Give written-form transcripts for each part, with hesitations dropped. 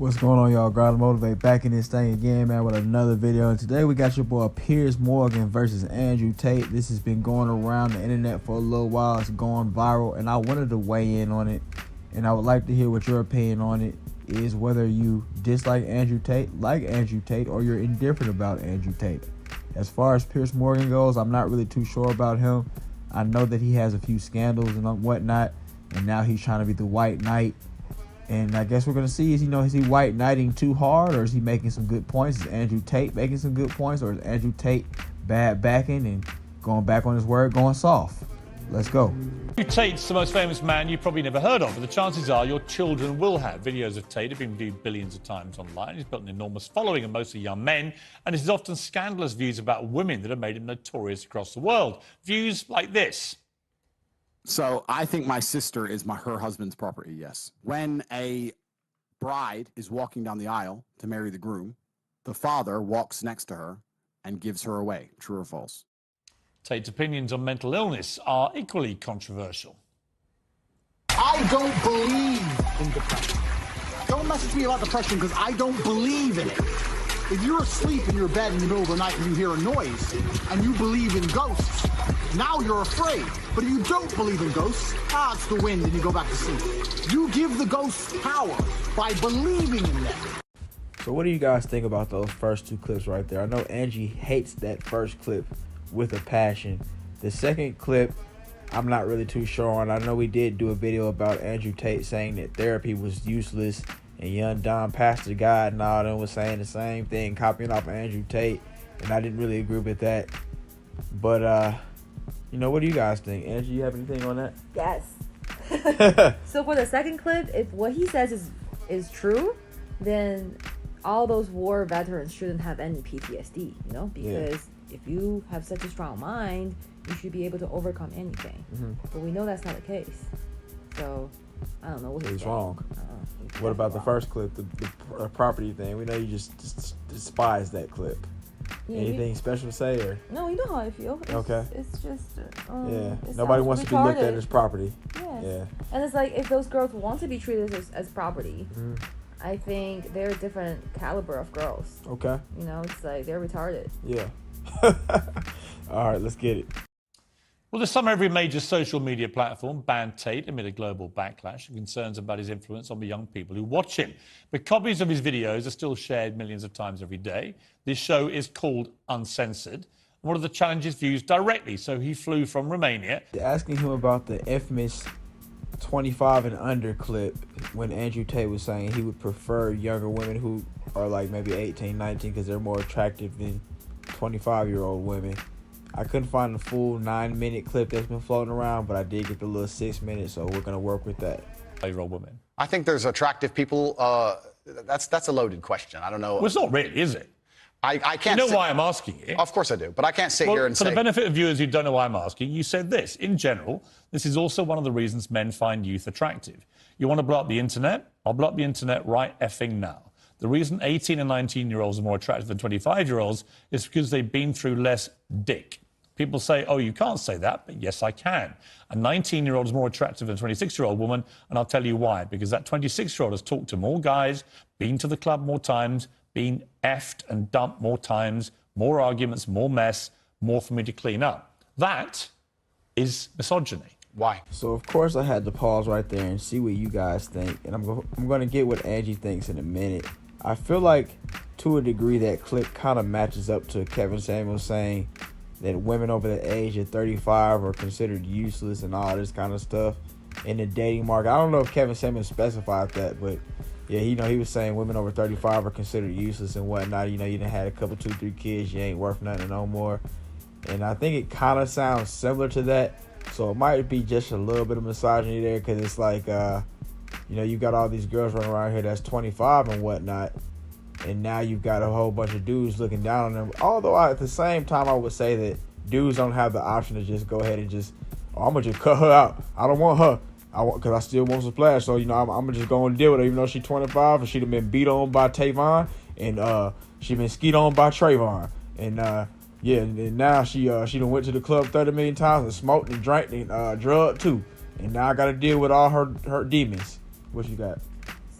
What's going on, y'all? Grind to Motivate back in this thing again, man, with another video. And today we got your boy Piers Morgan versus Andrew Tate. This has been going around the internet for a little while. It's going viral, and I wanted to weigh in on it. And I would like to hear what your opinion on it is, whether you dislike Andrew Tate, like Andrew Tate, or you're indifferent about Andrew Tate. As far as Piers Morgan goes, I'm not really too sure about him. I know that he has a few scandals and whatnot, and now he's trying to be the white knight. And I guess we're going to see, is he white knighting too hard, or is he making some good points? Is Andrew Tate making some good points, or is Andrew Tate bad backing and going back on his word, going soft? Let's go. Tate's the most famous man you've probably never heard of, but the chances are your children will have. Videos of Tate have been viewed billions of times online. He's built an enormous following of mostly young men, and his often scandalous views about women that have made him notorious across the world. Views like this. So I think my sister is her husband's property, yes. When a bride is walking down the aisle to marry the groom, the father walks next to her and gives her away. True or false? Tate's opinions on mental illness are equally controversial. I don't believe in depression. Don't message me about depression because I don't believe in it. If you're asleep in your bed in the middle of the night and you hear a noise and you believe in ghosts, now you're afraid. But if you don't believe in ghosts, it's the wind and you go back to sleep. You give the ghosts power by believing in them. So what do you guys think about those first two clips right there? I know Angie hates that first clip with a passion. The second clip, I'm not really too sure on. I know we did do a video about Andrew Tate saying that therapy was useless, and young Don Pastor God and all them was saying the same thing, copying off of Andrew Tate, and I didn't really agree with that. But what do you guys think? Angie, you have anything on that? Yes. So for the second clip, if what he says is true, then all those war veterans shouldn't have any PTSD, because if you have such a strong mind, you should be able to overcome anything. But we know that's not the case. So I don't know what he's wrong. What about the first clip, the property thing? We know you just despise that clip. Yeah, anything special to say, or? No, you know how I feel. It's just nobody wants to be looked at as property. Yes. Yeah. And it's like, if those girls want to be treated as property, I think they're a different caliber of girls. Okay. It's like they're retarded. Yeah. All right, let's get it. Well, this summer, every major social media platform banned Tate amid a global backlash and concerns about his influence on the young people who watch him. But copies of his videos are still shared millions of times every day. This show is called Uncensored. One of the challenges views directly, so he flew from Romania. Asking him about the infamous 25 and under clip when Andrew Tate was saying he would prefer younger women who are like maybe 18, 19 because they're more attractive than 25-year-old women. I couldn't find the full 9-minute clip that's been floating around, but I did get the little 6 minutes, so we're going to work with that. 25-year-old women. I think there's attractive people. That's a loaded question. I don't know. Well, it's not really, is it? I can't. You know why I'm asking it? Of course I do, but I can't sit here and say. For the benefit of viewers who don't know why I'm asking, you said this. In general, this is also one of the reasons men find youth attractive. You want to blow up the internet? I'll blow up the internet right effing now. The reason 18 and 19-year-olds are more attractive than 25-year-olds is because they've been through less dick. People say, oh, you can't say that, but yes, I can. A 19-year-old is more attractive than a 26-year-old woman, and I'll tell you why. Because that 26-year-old has talked to more guys, been to the club more times, been effed and dumped more times, more arguments, more mess, more for me to clean up. That is misogyny. Why? So, of course, I had to pause right there and see what you guys think. And I'm going to get what Angie thinks in a minute. I feel like, to a degree, that clip kind of matches up to Kevin Samuels saying that women over the age of 35 are considered useless and all this kind of stuff in the dating market. I don't know if Kevin Samuels specified that, but yeah, he was saying women over 35 are considered useless and whatnot. You done had a couple, 2, 3 kids, you ain't worth nothing no more. And I think it kind of sounds similar to that. So it might be just a little bit of misogyny there, because it's like, you got all these girls running around here that's 25 and whatnot, and now you've got a whole bunch of dudes looking down on them. Although at the same time, I would say that dudes don't have the option to just go ahead and just, I'm going to just cut her out. I don't want her. Because I still want some splash. So, I'm going to just go and deal with her, even though she's 25 and she'd have been beat on by Tavon, and she been skied on by Trayvon. And, and now she done went to the club 30 million times and smoked and drank and drugged too. And now I got to deal with all her demons. What you got?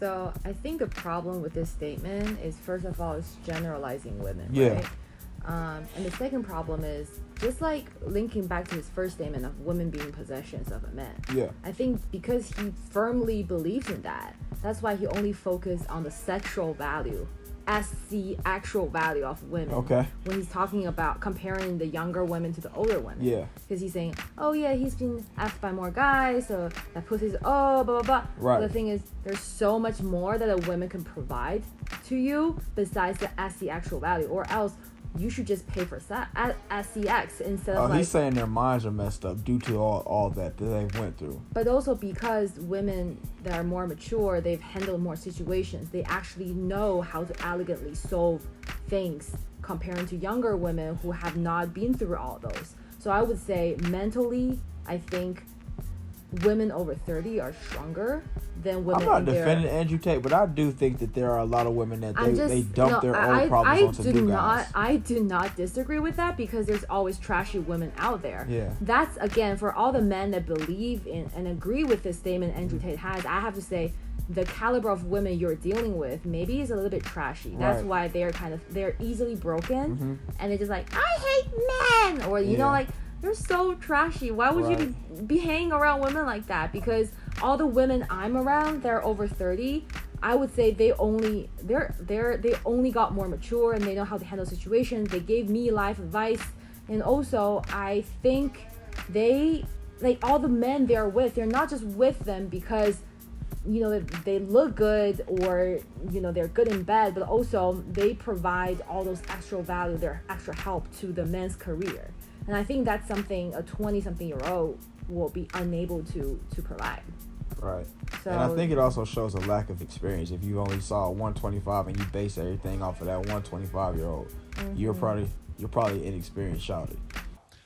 So I think the problem with this statement is, first of all, it's generalizing women. Yeah. Right? And the second problem is, just like linking back to his first statement of women being possessions of a man. Yeah. I think because he firmly believes in that, that's why he only focused on the sexual value as the actual value of women. Okay. When he's talking about comparing the younger women to the older women. Yeah. Because he's saying, oh yeah, he's been asked by more guys, so that pussy's, oh, blah, blah, blah. Right. But the thing is, there's so much more that a woman can provide to you besides the actual value, or else you should just pay for SCX instead of he's saying their minds are messed up due to all that they went through. But also because women that are more mature, they've handled more situations. They actually know how to elegantly solve things comparing to younger women who have not been through all those. So I would say mentally, I think women over 30 are stronger than women. I'm not in their... defending Andrew Tate, but I do think that there are a lot of women that they dump their own I problems onto new guys. I do not disagree with that, because there's always trashy women out there. Yeah. That's, again, for all the men that believe in and agree with this statement Andrew Tate has, I have to say the caliber of women you're dealing with maybe is a little bit trashy. That's why they're easily broken, and they're just like, I hate men, or you know, like, you're so trashy. Why would you be hanging around women like that? Because all the women I'm around, they're over 30. I would say they only got more mature, and they know how to handle situations. They gave me life advice, and also I think they, like, all the men they're with, they're not just with them because, you know, they look good, or, you know, they're good in bed, but also they provide all those extra value, their extra help to the men's career. And I think that's something a 20-something-year-old will be unable to provide. Right. So, and I think it also shows a lack of experience. If you only saw 125 and you base everything off of that 125-year-old, you're probably inexperienced, shouted.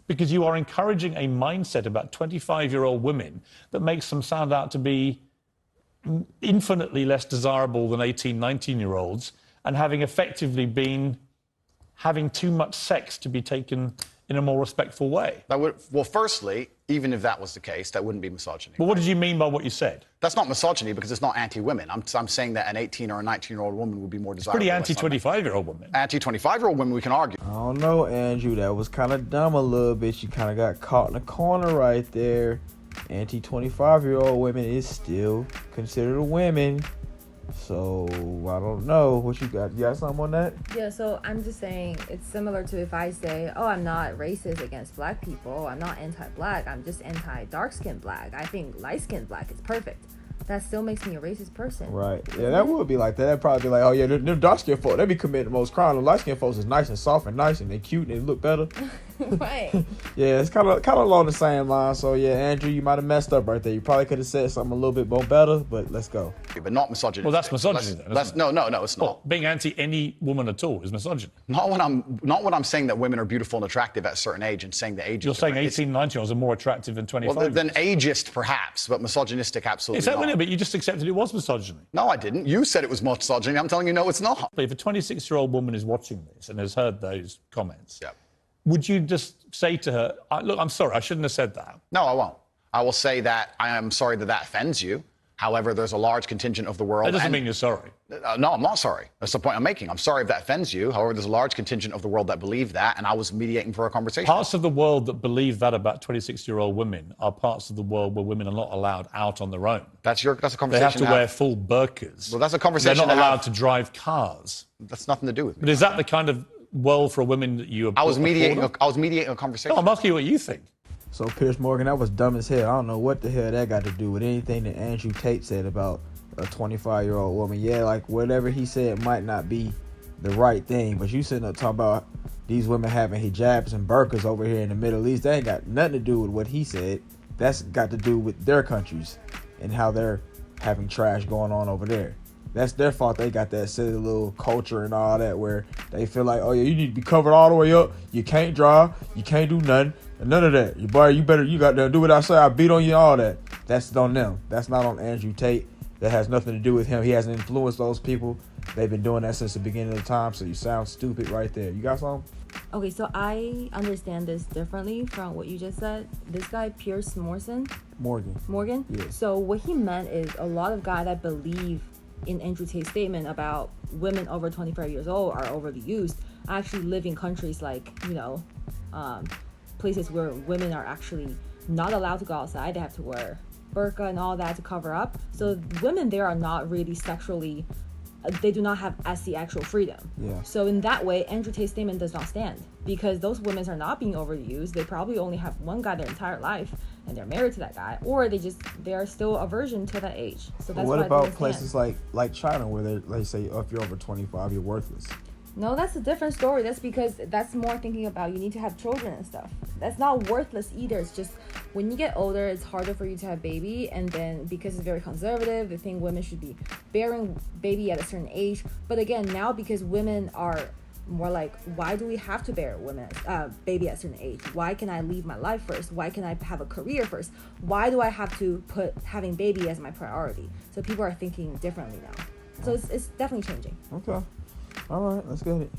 Because you are encouraging a mindset about 25-year-old women that makes them sound out to be infinitely less desirable than 18, 19-year-olds, and having effectively been having too much sex to be taken in a more respectful way. Well, firstly, even if that was the case, that wouldn't be misogyny. But what did you mean by what you said? That's not misogyny, because it's not anti-women. I'm saying that an 18 or a 19-year-old woman would be more desirable. Pretty anti-25-year-old women. Anti-25-year-old women, we can argue. I don't know, Andrew. That was kind of dumb a little bit. You kind of got caught in a corner right there. Anti-25-year-old women is still considered women. So, I don't know. What you got? You got something on that? yeah, so I'm just saying it's similar to if I say, oh, I'm not racist against black people, I'm not anti-black, I'm just anti-dark-skinned black. I think light-skinned black is perfect. That still makes me a racist person. Right. Yeah, that would be like that. That'd probably be like, oh, yeah, them dark-skinned folks, they be committing the most crime. The light-skinned folks is nice and soft and nice, and they cute and they look better. Right. Yeah, it's kind of along the same line. So, yeah, Andrew, you might have messed up right there. You probably could have said something a little bit more better, but let's go. But not misogyny. Well, that's misogyny then, isn't it? No, it's not. Well, being anti any woman at all is misogyny. Not when I'm saying that women are beautiful and attractive at a certain age and saying the age. You're saying 18, 19-year-olds are more attractive than 25. Well, than ageist, perhaps, but misogynistic, absolutely Is that not. but you just accepted it was misogyny. No, I didn't. You said it was misogyny. I'm telling you, no, it's not. If a 26-year-old woman is watching this and has heard those comments, Yeah. would you just say to her, look, I'm sorry, I shouldn't have said that? No, I won't. I will say that I am sorry that offends you. However, there's a large contingent of the world. That doesn't mean you're sorry. No, I'm not sorry. That's the point I'm making. I'm sorry if that offends you. However, there's a large contingent of the world that believe that, and I was mediating for a conversation. Parts of the world that believe that about 26-year-old women are parts of the world where women are not allowed out on their own. That's a conversation. They have to wear full burqas. Well, that's a conversation. They're not allowed to drive cars. That's nothing to do with me. But is that the kind of world for women that you? I was mediating a conversation. No, I'm asking you what you think. So, Piers Morgan, that was dumb as hell. I don't know what the hell that got to do with anything that Andrew Tate said about a 25-year-old woman. Yeah, like, whatever he said might not be the right thing, but you sitting up talking about these women having hijabs and burqas over here in the Middle East. That ain't got nothing to do with what he said. That's got to do with their countries and how they're having trash going on over there. That's their fault. They got that silly little culture and all that where they feel like, oh yeah, you need to be covered all the way up. You can't drive. You can't do nothing. None of that. You got to do what I say. I beat on you, all that. That's on them. That's not on Andrew Tate. That has nothing to do with him. He hasn't influenced those people. They've been doing that since the beginning of the time. So you sound stupid right there. You got something? Okay, so I understand this differently from what you just said. This guy, Piers Morgan? Yeah. So what he meant is a lot of guys that believe in Andrew Tate's statement about women over 25 years old are overly used, I actually live in countries like, places where women are actually not allowed to go outside. They have to wear burqa and all that to cover up. So women there are not really sexually, they do not have as the actual freedom. Yeah. So in that way, Andrew Tate's statement does not stand, because those women are not being overused. They probably only have one guy their entire life, and they're married to that guy, or they are still a virgin to that age. So that's what why about places like China, where they say, oh, if you're over 25, you're worthless? No, that's a different story. That's because that's more thinking about you need to have children and stuff. That's not worthless either. It's just when you get older, it's harder for you to have baby, and then because it's very conservative, they think women should be bearing baby at a certain age. But again, now because women are more like, why do we have to bear baby at a certain age? Why can I leave my life first? Why can I have a career first? Why do I have to put having baby as my priority? So people are thinking differently now. So it's definitely changing. Okay. All right, let's get it.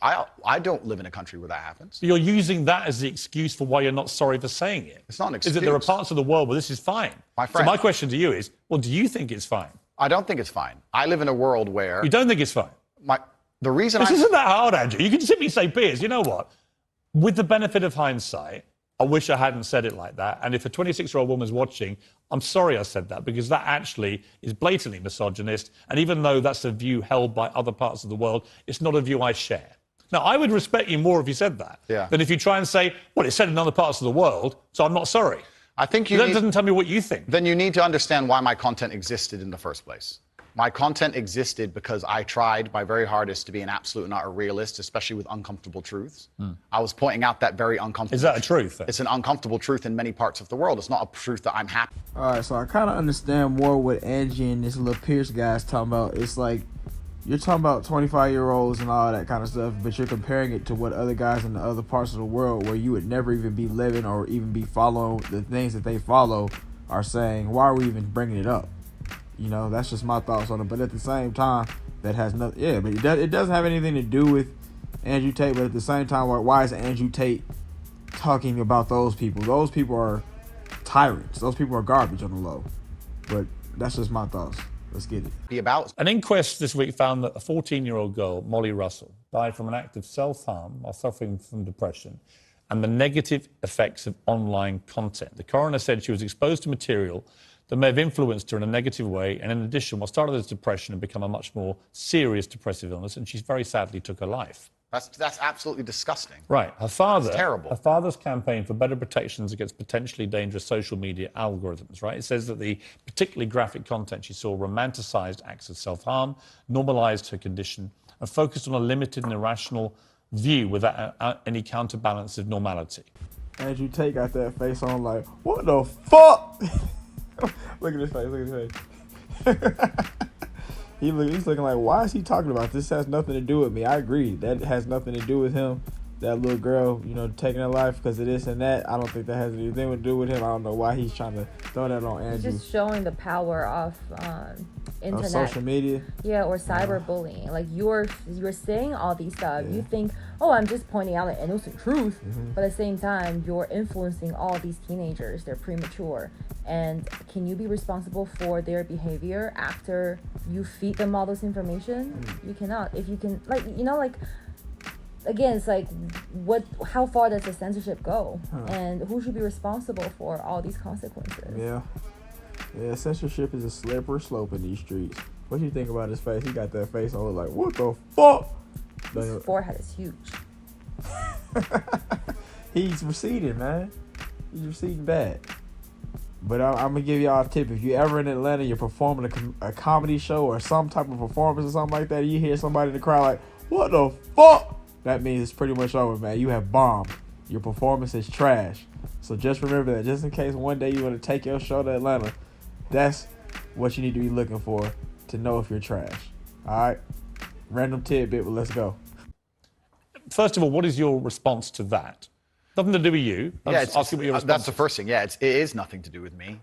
I don't live in a country where that happens. You're using that as the excuse for why you're not sorry for saying it. It's not an excuse. Is that there are parts of the world where this is fine. My friend. So my question to you is, well, do you think it's fine? I don't think it's fine. I live in a world where... You don't think it's fine? The reason This isn't that hard, Andrew. You can simply say, Piers, you know what? With the benefit of hindsight, I wish I hadn't said it like that. And if a 26-year-old woman's watching, I'm sorry I said that, because that actually is blatantly misogynist. And even though that's a view held by other parts of the world, it's not a view I share. Now, I would respect you more if you said that than if you try and say, well, it's said in other parts of the world, so I'm not sorry. I think that doesn't tell me what you think. Then you need to understand why my content existed in the first place. My content existed because I tried my very hardest to be an absolute and utter realist, especially with uncomfortable truths. I was pointing out that very uncomfortable... Is that a truth? It's an uncomfortable truth in many parts of the world. It's not a truth that I'm happy. All right, so I kind of understand more what Angie and this little Pierce guy's talking about. It's like, you're talking about 25-year-olds and all that kind of stuff, but you're comparing it to what other guys in the other parts of the world where you would never even be living or even be following the things that they follow are saying. Why are we even bringing it up? You know, that's just my thoughts on it. But at the same time, that has nothing. Yeah, but it doesn't have anything to do with Andrew Tate. But at the same time, why is Andrew Tate talking about those people? Those people are tyrants. Those people are garbage on the low. But that's just my thoughts. Let's get it. Be about. An inquest this week found that a 14-year-old girl, Molly Russell, died from an act of self-harm while suffering from depression and the negative effects of online content. The coroner said she was exposed to material that may have influenced her in a negative way, and in addition, what started as depression had become a much more serious depressive illness, and she very sadly took her life. That's absolutely disgusting. Right. Her father... That's terrible. Her father's campaign for better protections against potentially dangerous social media algorithms, right? It says that the particularly graphic content she saw romanticized acts of self-harm, normalized her condition, and focused on a limited and irrational view without any counterbalance of normality. Andrew Tate got that face on like, what the fuck? Look at his face, look at his face. He's looking like, why is he talking about this? Has nothing to do with me. I agree. That has nothing to do with him. That little girl, taking her life because of this and that. I don't think that has anything to do with him. I don't know why he's trying to throw that on Andrew. Just showing the power of internet, social media, or cyberbullying. Like you're saying all these stuff. You think, oh, I'm just pointing out an innocent truth, but at the same time, you're influencing all these teenagers. They're premature, and can you be responsible for their behavior after you feed them all this information? You cannot. If you can, again, it's like, how far does the censorship go? And who should be responsible for all these consequences? Yeah, censorship is a slippery slope in these streets. What do you think about his face? He got that face on like, what the fuck? His forehead is huge. He's receding, man. He's receding bad. But I'm going to give y'all a tip. If you're ever in Atlanta, you're performing a comedy show or some type of performance or something like that, and you hear somebody in the crowd like, what the fuck? That means it's pretty much over, man. You have bombed. Your performance is trash. So just remember that. Just in case one day you want to take your show to Atlanta, that's what you need to be looking for to know if you're trash. All right? Random tidbit, but let's go. First of all, what is your response to that? Nothing to do with you. That's the first thing. Yeah, it is nothing to do with me.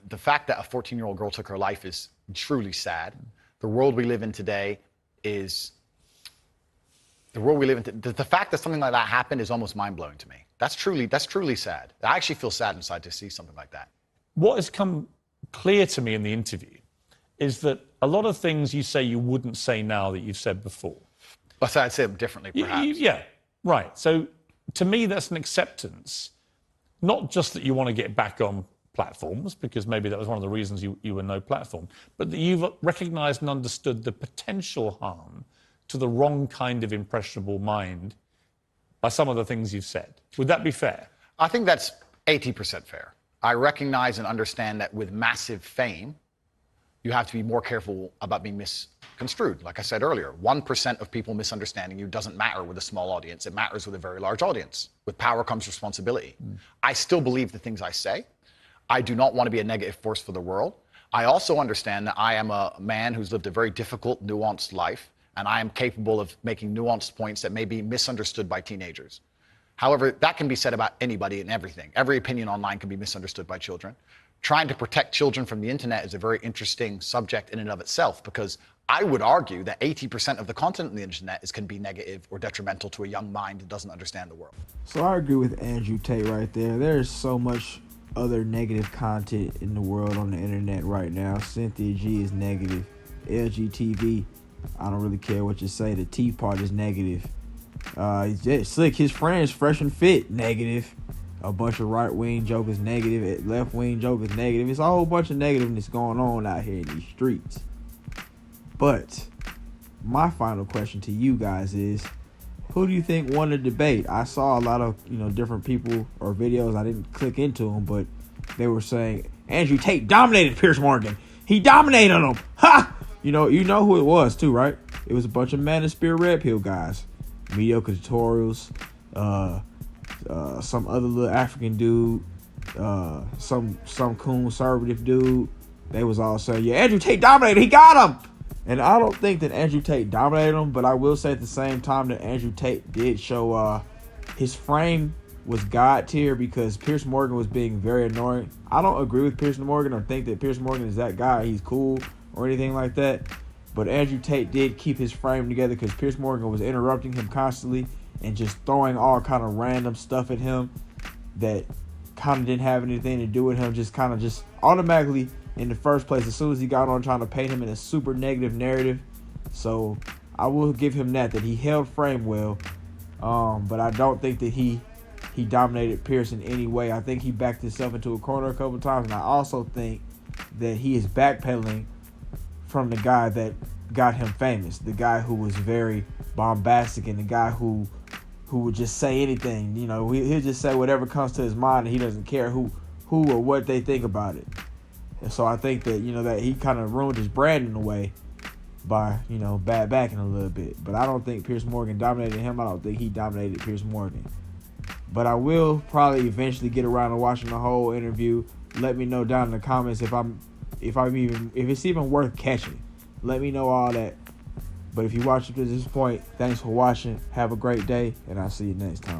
The fact that a 14-year-old girl took her life is truly sad. The world we live in today is... The fact that something like that happened is almost mind-blowing to me. That's truly sad. I actually feel sad inside to see something like that. What has come clear to me in the interview is that a lot of things you say you wouldn't say now that you've said before. But I'd say them differently, perhaps. Yeah, right. So to me, that's an acceptance, not just that you want to get back on platforms, because maybe that was one of the reasons you were no platform, but that you've recognized and understood the potential harm to the wrong kind of impressionable mind by some of the things you've said. Would that be fair? I think that's 80% fair. I recognize and understand that with massive fame, you have to be more careful about being misconstrued. Like I said earlier, 1% of people misunderstanding you doesn't matter with a small audience. It matters with a very large audience. With power comes responsibility. I still believe the things I say. I do not want to be a negative force for the world. I also understand that I am a man who's lived a very difficult, nuanced life, and I am capable of making nuanced points that may be misunderstood by teenagers. However, that can be said about anybody and everything. Every opinion online can be misunderstood by children. Trying to protect children from the internet is a very interesting subject in and of itself, because I would argue that 80% of the content on the internet can be negative or detrimental to a young mind that doesn't understand the world. So I agree with Andrew Tate right there. There's so much other negative content in the world on the internet right now. Cynthia G is negative. LGTV, I don't really care what you say. The T part is negative. Slick, his friends, Fresh and Fit, negative. A bunch of right-wing jokers negative. Left-wing jokers negative. It's a whole bunch of negativeness going on out here in these streets. But my final question to you guys is, who do you think won the debate? I saw a lot of different people or videos. I didn't click into them, but they were saying Andrew Tate dominated Piers Morgan. He dominated him. Ha! You know who it was too, right? It was a bunch of Manosphere Red Pill guys, mediocre tutorials, some other little African dude, some conservative dude. They was all saying, yeah, Andrew Tate dominated. He got him. And I don't think that Andrew Tate dominated him, but I will say at the same time that Andrew Tate did show his frame was God tier, because Piers Morgan was being very annoying. I don't agree with Piers Morgan or think that Piers Morgan is that guy. He's cool or anything like that. But Andrew Tate did keep his frame together, because Piers Morgan was interrupting him constantly and just throwing all kind of random stuff at him that kind of didn't have anything to do with him. Just kind of just automatically, in the first place, as soon as he got on trying to paint him in a super negative narrative. So I will give him that he held frame well. But I don't think that he dominated Piers in any way. I think he backed himself into a corner a couple times. And I also think that he is backpedaling from the guy that got him famous. The guy who was very bombastic, and the guy who would just say anything. He'll just say whatever comes to his mind, and he doesn't care who or what they think about it. And so I think that, that he kind of ruined his brand in a way by, bad backing a little bit. But I don't think Piers Morgan dominated him. I don't think he dominated Piers Morgan. But I will probably eventually get around to watching the whole interview. Let me know down in the comments if it's even worth catching. Let me know all that. But if you watched up to this point, thanks for watching. Have a great day, and I'll see you next time.